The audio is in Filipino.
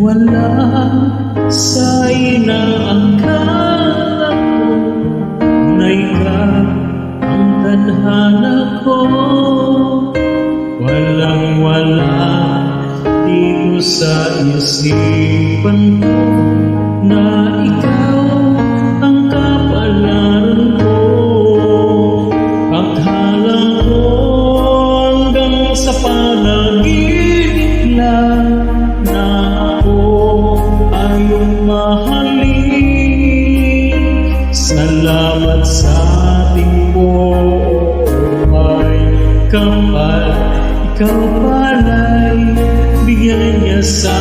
Wala sa inaakala ko na ikaw ang tadhana ko. Walang-wala dito sa isipan ko na ikaw ang kapalaran ko. Akala ko hanggang sa panaginip lang na ako ay iyong mahalin. Salamat sa ating buhay kapal, ikaw pala'y bigyan niya sa